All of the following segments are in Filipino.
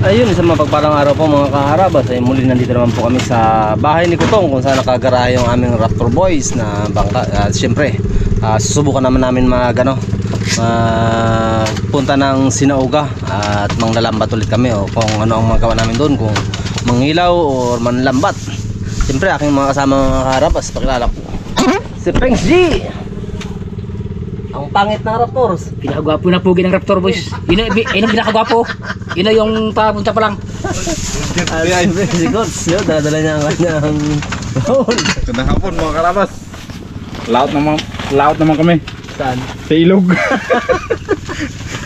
Ayun, isang mapagpalang araw po mga kaharabas. Ay muli nandito naman po kami sa bahay ni Kutong kung saan nakagarahe yung aming Raptor Boys na bangka. Siyempre, susubukan naman namin punta ng Sinauga at manglalambat ulit kami o kung ano ang magawa namin doon, kung manghilaw o manlambat. Siyempre, aking mga kasama mga kaharabas, pakilala ko si Pengs G, ang pangit ng Raptors. Pinakagwapo na pugi ng Raptor Boys. Yun ang pinakagwapo. Yun yung papunta pa lang. Si Gods, yun, dadala niya ang kanyang roll. Gandang hapon mga karabas. Laot naman kami. Saan? Sa ilog.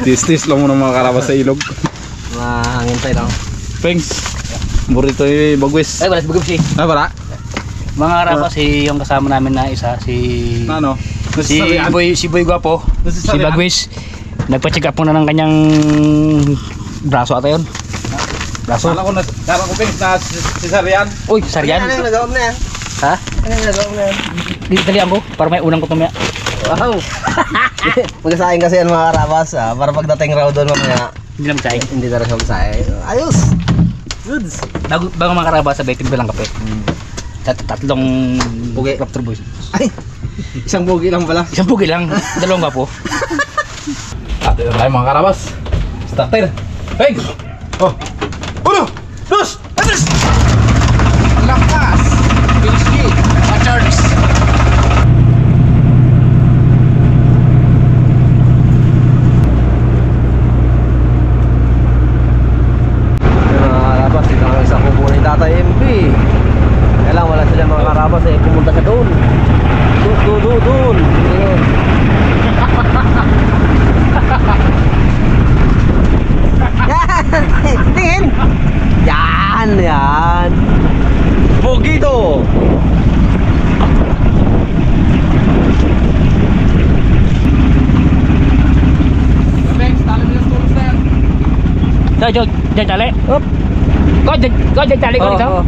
Tis-tis lang muna mga karabas sa ilog. Mahangin tayo lang. Thanks. Burrito yung bagwis. Ay, wala si Bagwis eh. Ah, para? Mga karabas, yung kasama namin na isa, si Boy Gwapo, si Bagwis. Nagpa-check up muna ng kanyang braso ata yun. Braso? Kala ko Thanks na si Sarian. Uy, Sarian. Ano yung nagawag na yan? Ha? Ano yung nagawag na yan? Dalihan ko, para may unang kutumya. Wow! Magkasain kasi yan mga karabas, para pagdating raw doon mamaya, Hindi naman saing. hindi na rin siya magsain. Ayos! Goods! Bago mga karabas, sabay tigil lang kape. Tatlong Pugi. Raptor Boys. Ay! Isang bugi lang pala. Isang pugi lang, dalawang gwapo. Ate na tayo mga karabas. Starter. Thanks. Oh. Uno. Dos. Tres. Lakas. Pinski, Charles. Mga karabas, dito kami sa kubo ni Tata MP. Kaya lang, wala sila mga karabas pumunta sa doon. Doon. Ayun. Tingin! Yan! Bogito! Thanks. Talo mo yung tulos na yan. Diyan tali. Up! Go, diyan tali ko dito.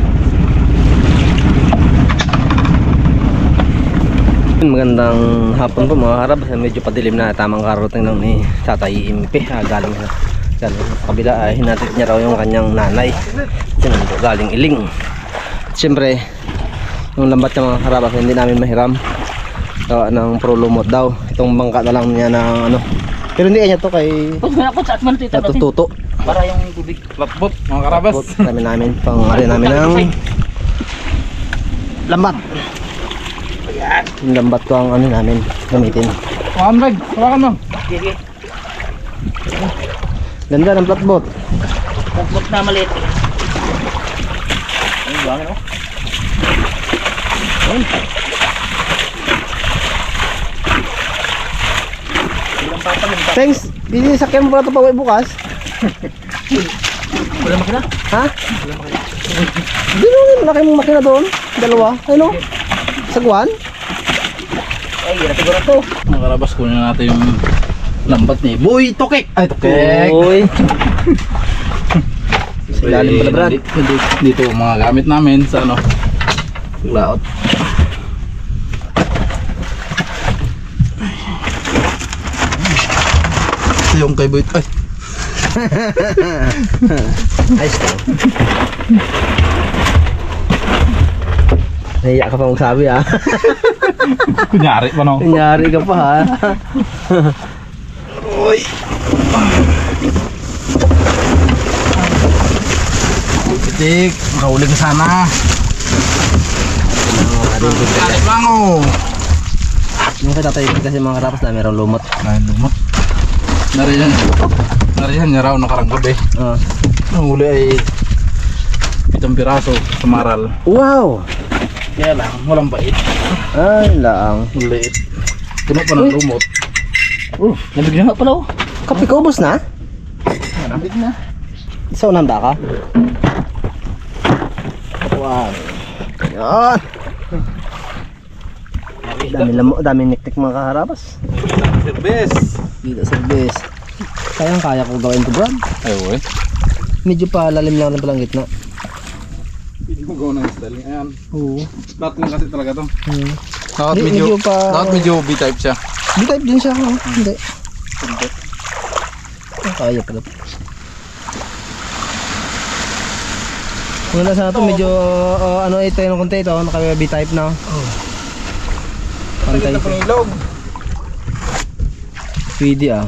Magandang hapon po mga karabas. Medyo padilim na, tamang karating lang ni Tatay MP. Galing sa kabila, hinatid niya raw yung kanyang nanay. Sinundo, galing Iling. Siyempre, yung lambat ng mga karabas hindi namin mahiram. Gawa ng prolumot daw. Itong bangka na lang niya ng ano. Pero hindi niya to kay natututo. Para yung tubig. Lapot mga karabas. Namin pang-ari namin ng lambat. Yung lambat ko ang ano namin gamitin. Hawakan Reg. Hawakan mo. Sige. Ganda ng flatboat. Pagpot na maliit. Ayun, buhangin o. Ayun. Ilang papalim ka. Thanks. Hindi sakyan mo pala ito pa uwi bukas. Wala makina? Ha? Hindi naman malaki mong makina doon. Dalawa. Ano? Sagwan? Ay, hirap siguro to. Mga karabas, kunin natin yung lambat ni Boy Tokek. Ay, Tokek. Uy. Sa ilalim pala Brad. Dito mga gamit namin sa ano, laot. Ito yung kay Boy. Ay. Ayos lang. Nahiya ka pa magsabi ha. Kunyari pa no. Kunyari ka pa ha. Uy. Pitik, makahuli ka sana. Alit lang oh. Yung kay Tatay kasi mga karapas na mayroong lumot. Ay, lumot. Nariyan niya raw nakarang gabi. Ang huli ay 7 piraso sa maral. Wow! Kaya lang, walang bait. Ay, laang. Liit. Puno pa ng lumot. Nabig na nga pala o. Kape ko, ubos na? Nabig na. Sa unang daka? Wow. Yan. Dami niktik mga kaharabas. Service. Dito sa base. Kaya ko gawin to Brad. Ay, uy. Medyo pa lalim lang palang gitna. Hindi ko gawa ng styling. Ayan. Oo. Flat lang kasi talaga to. Dapat Medyo B-type siya. B-type din siya. Hindi. Kaya pala. Muna sa ito, medyo ano ito yung konti ito, naka B-type na. Pantay ito. Ilog. Pwede ah.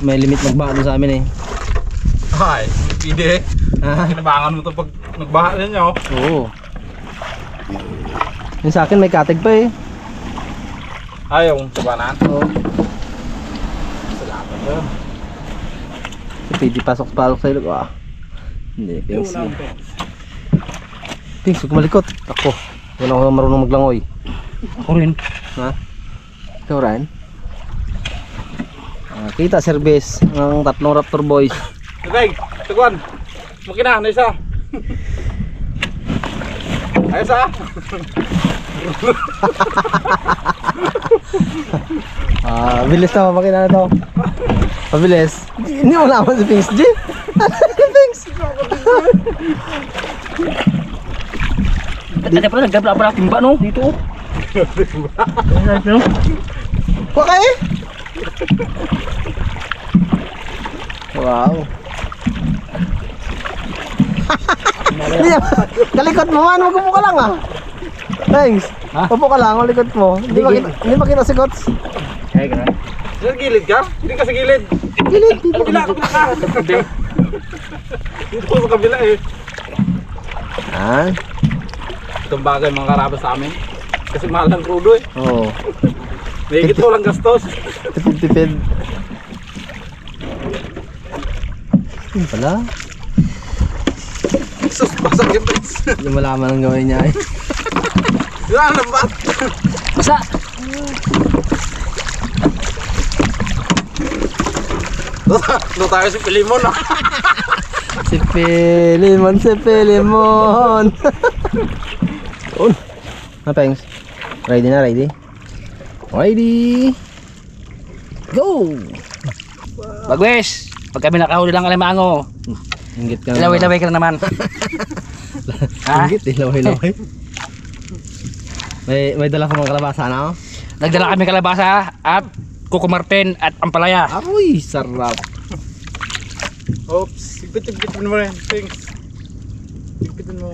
May limit magbaha doon sa amin eh. Ay, pwede. Ah, Kinabangan mo ito pag nagbaha ninyo. oo. Yung sa akin may katig pa eh. Ayaw, sabanan. Oo. Salamat yun. Pwede pasok sa ilog ah. Hindi, Pings. Pings, huwag malikot. Ako. Wala ko marunong maglangoy. Ako rin. Ha? Ikaw rin? Kita service ng tatlong Raptor boys. Tugay, tuguan. Makina, na isa. Ayos ah. Bilis na mapakina na to. Pabilis. Hindi mo naman si Pings G. Pings. Ada pala nagdabla timba no dito. Kuha ka eh. Wow. Kalikot mo man, mag-upo ka lang ah. Thanks. Ha? Upo ka lang, malikot mo. Hindi makita si Gots. Ay ganun. Sa gilid ka? Hindi ka sa gilid. Gilid. Kabila ka. Dito sa kabila eh. Ah? Itong bagay mga karabas sa amin. Kasi mahal ng krudo eh. Oo. Mahigit mo lang gastos. Tipid-tipid. Yun pala. Sus, basag yung pins. Hindi malaman ang gawin niya eh. Wala na ba? Basta. Doon tayo si Pilimon ah. Si Pilimon, si Pilimon. Yun. Pengs. Ready na, ready? Ready. Go! Bagwes. Pag kami nakahuli lang alimango. Inggit ka na. Ilaway-laway ka na naman. Ha? Inggit, ilaway-laway. May dala ko mga kalabasa na oh. Nagdala kami kalabasa at kukumarten at ampalaya. Aroy, sarap. Oops, sigpit-sigpitin mo rin. Thanks. Sigpitin mo.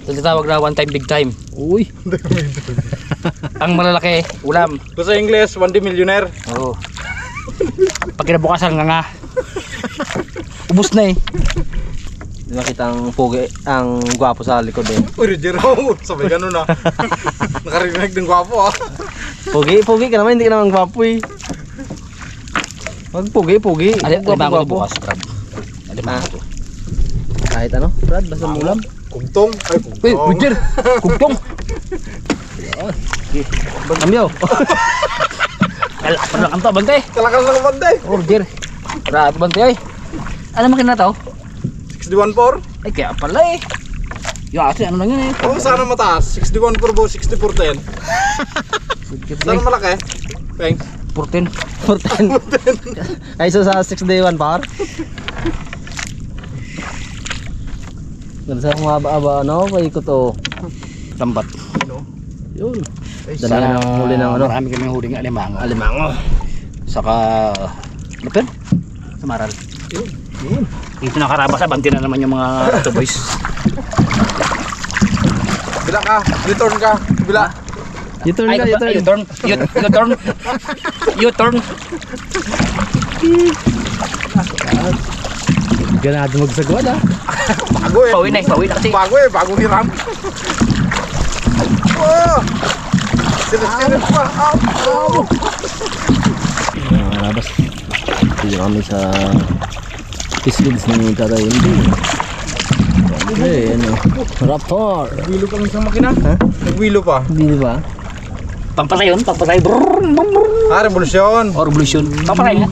Ito tawag na one time big time. Uy. Ang malalaki, ulam. Kung sa English, 1D millionaire. Oo. Pag kinabukasan nga. Ubus na eh. Di ba kitang pogi, ang gwapo sa likod eh. Uy, Jero, sabay ganun ah. Nakarinig ng gwapo ah. Pogi ka naman, hindi ka naman gwapo eh. Wag pogi. Alimango to bukas, Brad. Alimango to. Kahit ano, Brad, basta ulam. Kugtong. Ay, Uy, kugtong. Roger! Kugtong! Kamyo. Parang ang to, bante! Kalakas ng banday. Roger! Grabe bante ay! Ano makina to? 61.4. Ay kaya pala eh! Yung ate, ano lang yun eh? Oo, sana mataas. 61.4 bo, 64.10. Sana malaki. Thanks. 14. 410. Ay, so sa 6 day 1 power. Ganda sa mababa ano, paikot oh. Lambat. Yun. Dala ng huli ng ano. Marami kami huling alimango. Alimango. Saka, ano pa yun? Sa maral. Yun. Ito nakarabas, abanti na naman yung mga ito boys. Bila ka. Return ka. Bila. U-turn Ay, ka, U-turn. U-turn. Ganado magsagwad ah. Bago eh. Pauwi na kasi. Bago eh. Bagong hiram. Oh! Sinis-sinis pa. Oh! Labas. Dito kami sa Pislids ni Tatay Hindi. Okay, ano. Raptor. Nagwilo pa sa makina. Ha? Nagwilo pa. Hindi ba? Pampasay yun, pampasay. Brrrr. Ah, revolusyon. O, revolution. Pampasay nga.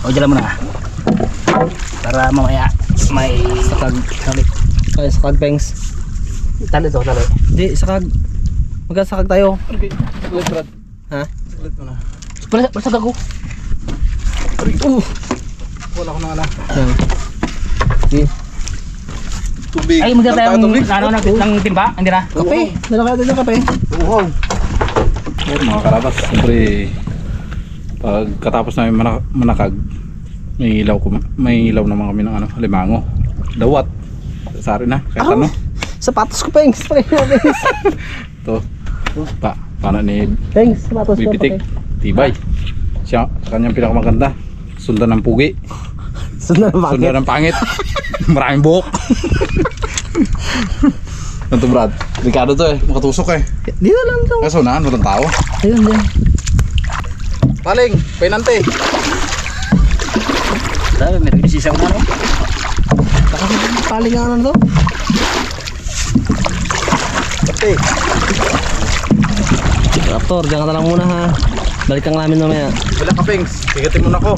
O, dyan mo na. Para mamaya may Sakag. Kaya sakag, Pengs. tali to, tali. Hindi, sakag. Magkasakag tayo. Okay. Saglit, Brad. Ha? Saglit mo na. Basta ako. Wala ko na ala. Yan. Sige. Tubig. Ay, magdala tayo Tubig. ng timba, hindi na. Kape. Dala ka ng kape. Wow. Mga karabas, siyempre pagkatapos namin manakag, May ilaw naman kami ng ano, limango. Dawat. Sari na, kahit ano. Sapatos ko, Pengs. Ito. Paano ni Pengs, sapatos ko. Bibitik. Tibay. Siya, sa kanyang pinakamaganda. Sundan ng pugi. Sundan ng Sundan ng pangit. Maraming buhok. Ito Brad, Ricardo to makatusok Dito lang to. Kaso na, walang tao. Ayun din. Paling, penante. Dami, may nagsisisaw na no? Palinganan to. Pati. Raptor, diyan ka na lang muna ha. Balikan namin mamaya. Wala ka, Pengs. Higatin mo na ko.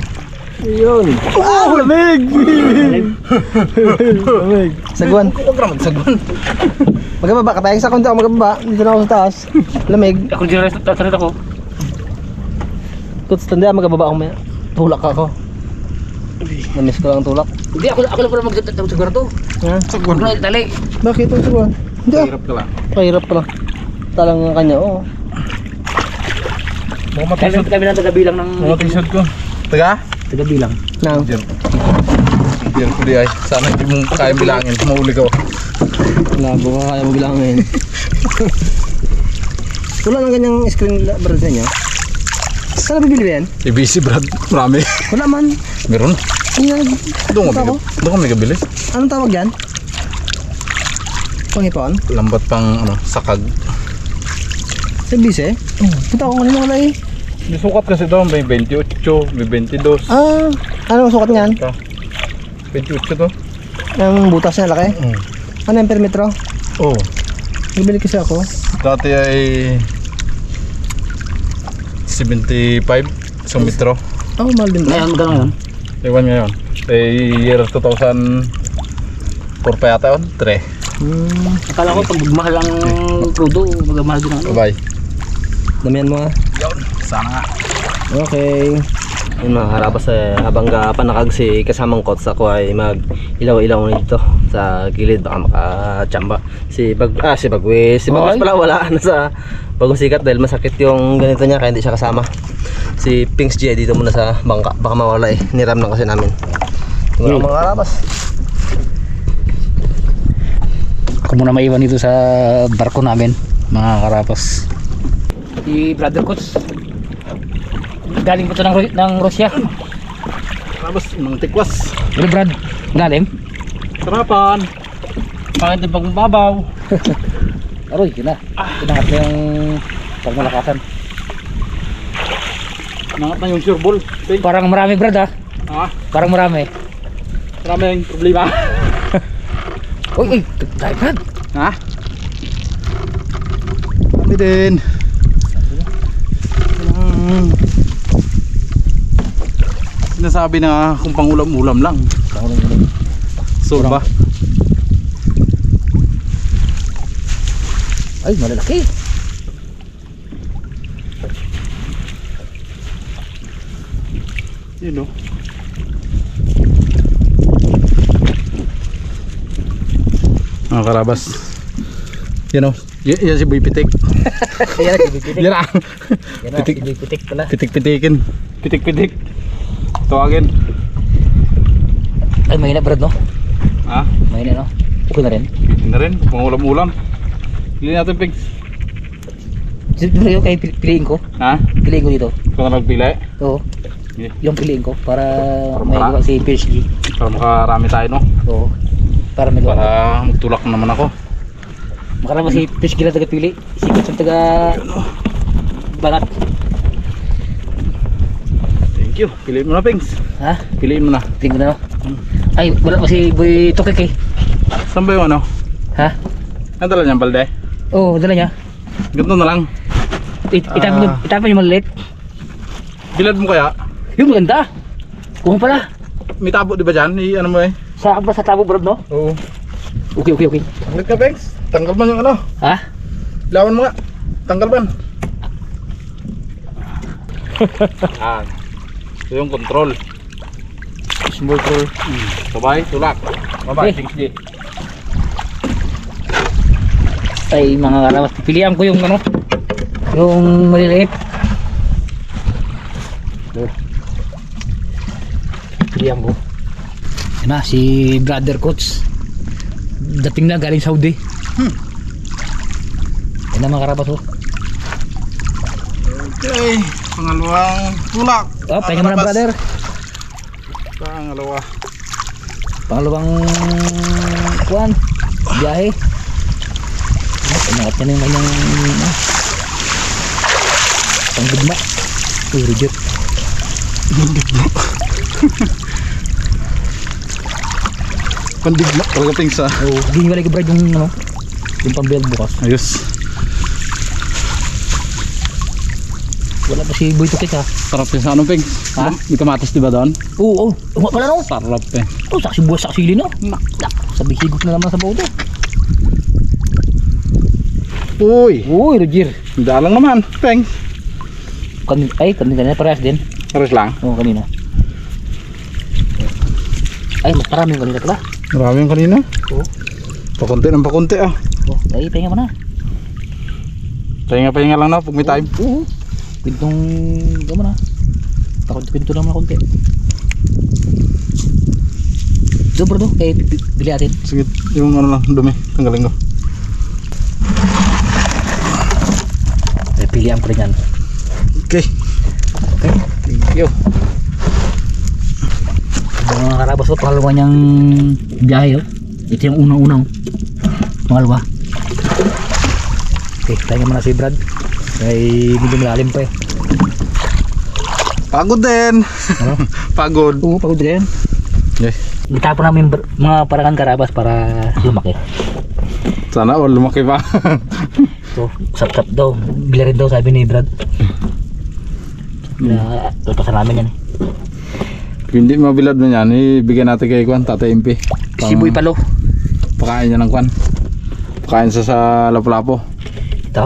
Ayun. Oh, lamig! Lamig. Sagwan. Huwag ka naman sagwan. Magababa ka tayo sa kundi ako magababa. Dito na ako sa taas. Lamig. Ako dyan rin tatanit ako. Kuts, tanda magababa ako maya. Tulak ako. Namiss ko lang tulak. Hindi, ako lang pala magtatang siguro to. Ha? Huwag na itali. Bakit ito sagwan? Hindi ah. Hirap ka lang. Kahirap pala. Talang ng kanya, oo. Kami lang tagabilang ng... Mga t-shirt ko. Taga? Tagabilang. Nang. Diyan. Diyan ko di ay. Sana hindi mo kaya bilangin. Mahuli ka. Labo ka kaya mo bilangin. Wala nang ganyang screen brand sa inyo? Saan nabibili ba yan? ABC Brad. Marami. Wala man. Meron. Yan. Doon kami gabili. Anong tawag yan? Pangipon? Lambat pang ano, sakag. Sa bise? Punta ko kanina wala eh. May sukat kasi doon. May 28, may 22. Ah, ano ang sukat niyan? 28 to. Ang butas niya laki? Ano yung per metro? Oo. Nabili kasi ako. Dati ay 75 isang metro. Oh, mahal din ba? Ngayon, magkano yun? Ewan ngayon. Year 2004 pa yata yun. 3. Akala ko pag mahal ang crudo, magmahal din ang ano. Bye. Damihan mo ah. Yun. Sana nga. Okay. Yun mga karabas habang panakag si kasamang kots ako ay mag ilaw-ilaw nito sa gilid baka makachamba. Si Bagwis pala wala nasa bagong sikat dahil masakit yung ganito niya kaya hindi siya kasama. Si Pinks G dito muna sa bangka baka mawala eh. Niram lang kasi namin. Tingnan mga karabas. Ako muna maiwan dito sa barko namin, mga karapas. Si Brother Coach. Galing po ito ng Russia. Tapos, mga tikwas. Pero Brad, galing? Sarapan. Bakit din pag mababaw? Aroy, yun na. Pinangat na yung pagmalakasan. Nangat na yung sureball. Parang marami Brad ha? Ha? Parang marami. Marami yung problema. Uy, tayo Brad. Ha? Kami din. Sinasabi na kung pangulam-ulam lang. So ba? Ay, malalaki. Yun o. Mga karabas. Yan o. Yan si Boy Pitik. Yan, pitik. Yan ah. Yan na, pitik pala. Pitik-pitikin. Pitik-pitik. Tawagin. Ay, mahina Brad no? Ha? Mahina no? Okay na rin. Pwede na rin. Pangulam-ulam. Pili natin pigs. Siguro yung kay piliin ko. Ha? Piliin ko dito. Ikaw na nagpili? Oo. Yeah. Yung piliin ko para Para may maka- iwan si PSG. Para makarami tayo no? Oo. Para may iwan. Para magtulak naman ako. Makarama si PSG na taga-pili. Si Coach ang taga banat. Thank you. Piliin mo na Pings. Ha? Piliin mo na. Piliin ko na no? Ay, wala pa si Boy Tokik eh. Saan ba yung ano? Ha? Ang dala niyang balde? Oo, dala niya. Ganito na lang. Itapin yung maliit. Bilad mo kaya? Yung maganda. Kung pala. May tabo di ba dyan? Ano mo eh? Sa tabo Brad no? Oo. Okay. Tanggal ka Pings. Tanggal man yung ano. Ha? Lawan mo nga. Tanggal man. Ah. Ito yung control. Small troll. Babay, tulak. Babay, Okay. Pings G. Ay mga kalawas, pipilihan ko yung ano, yung maliliit. pilihan ko. Yan na, si Brother Coach. Dating na galing Saudi. Yan na mga karabas oh. Okay, pangalawang tulak. Oh, pahinga mo na brother. Pangalawa. Pangalawang kuwan. Biyahe. Pinangat niya na yung kanyang panggugma. Uy, Roger. Pandigma. Pagdating sa... Oh, hindi nyo like bride yung ano, yung pambayad bukas. Ayos. Wala pa si Boy Tukik ha. Sarap yun sa anong pig? Ha? May kamatis diba doon? Oo, wala no. Sarap eh. Oh, saksi buwas saksi lino. Sabi higot na naman sa bauto. Uy! Uy, Roger. Dalang naman. Peng. Kanina parehas din. Pares lang. Oo, kanina. Ay, mas marami yung kanina pala. Marami yung kanina. Oo. Pakunti ng pakunti ah. Oh, ay, pahinga mo na. Pahinga lang na pag may time. Oo. Pintong, gamo na. Pinto lang na konti. Doon bro, kaya bili natin. Sige, yung ano lang, dumi. Tanggalin ko. Ay, pilihan ko rin yan. Okay. Okay. Thank you. Mga karabas ko, pangalawa niyang biyahe oh. Ito yung unang-unang pangalawa. Okay, tayo muna si Brad. Ay medyo malalim pa eh. Pagod din. Ano? Pagod. Oo, pagod din. Yes. Itapon namin yung mga parakan karabas para lumaki. Sana all lumaki pa. So, sap-sap daw. Bila rin daw sabi ni Brad. Na tutusan namin yan eh. Hindi mabilad mo yan, ibigyan natin kay Kwan, Tata MP. Si Boy Palo. Pakain niya ng Kwan. Pakain sa Lapu-Lapu. Ito.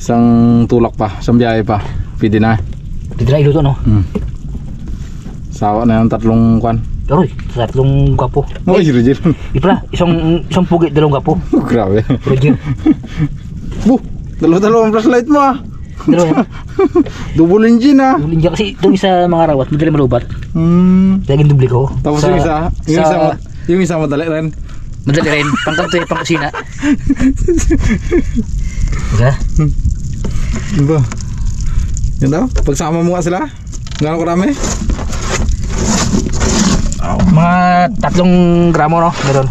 Isang tulak pa, isang biyahe pa. Pwede na. Pwede na iluto no? Sawa na yung tatlong Kwan. Pero tatlong gwapo. Uy, Roger. Di pala, isang pugit, dalawang gwapo. Grabe. Roger. Dalawa-dalawang flashlight mo ah. Dalawa. Double engine ah. Hindi kasi itong isa mga rawat, madali malubat. Laging dubli ko. Tapos yung isa madali rin. Madali rin, pangkanto pang kusina. Diba? Diba? Yan daw, pagsama mo nga sila. Gano'ng karami? Mga 3 gramo no, meron.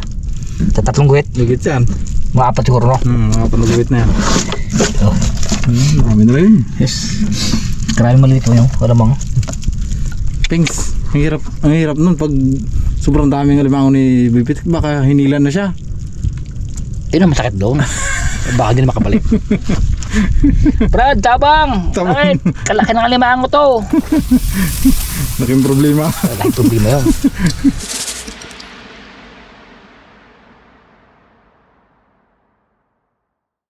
Tatlong guhit, Ligit yan. mga 4 siguro no. Mga panuguwit na yan. Ito. Marami na rin. Yes. Maraming maliit mo yung alamang. Pings, ang hirap nun pag sobrang daming alimango ni Bipit, baka hinilan na siya. Yun ang masakit doon. Baka hindi na makabalik. Brad, tabang! Ay, kalaki ng alimango to. Laking problema. Laking problema yun.